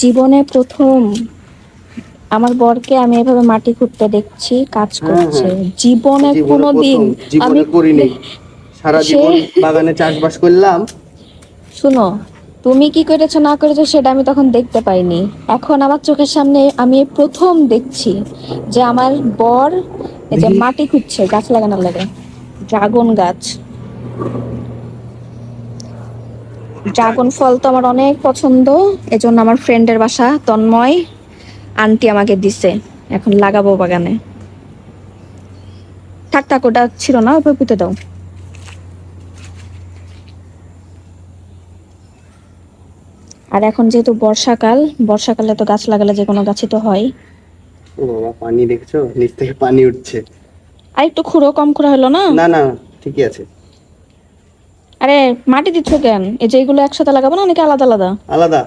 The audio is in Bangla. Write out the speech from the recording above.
জীবনে প্রথম আমার বরকে আমি এভাবে মাটি খুঁড়তে দেখছি, কাজ হ্যাঁ করছে। হ্যাঁ, জীবনে জীবনে কোনোদিন প্রথম, আমি জীবনে করিনি। সারা সে জীবন বাগানে চাষবাস করলাম। শুনো, তুমি কি করেছো না করেছো সেটা আমি তখন দেখতে পাইনি। এখন আমার চোখের সামনে আমি এই প্রথম দেখছি যে আমার বর এই যে দেখি। মাটি খুঁড়ছে গাছ লাগানোর লাগে। ড্রাগন গাছ, ড্রাগন ফল তো আমার অনেক পছন্দ। এজন্য আমার ফ্রেন্ডের বাসা তন্ময় আন্টি আমাকে দিছে, এখন লাগাবো বাগানে। থাক থাক, ওটা ছিল না, ওটা পুঁতে দাও। আর এখন যেহেতু বর্ষাকাল, বর্ষাকালে তো গাছ লাগালে যে কোনো গাছই তো হয়। ও বাবা, পানি দেখছো, নিচ থেকে পানি উঠছে। আর একটু খুঁড়ো, কম খুঁড়া হলো না? না না, ঠিকই আছে। আরে মাটি দিচ্ছ কেন? এই যে এগুলো একসাথে লাগাবো না নাকি আলাদা আলাদা? আলাদা।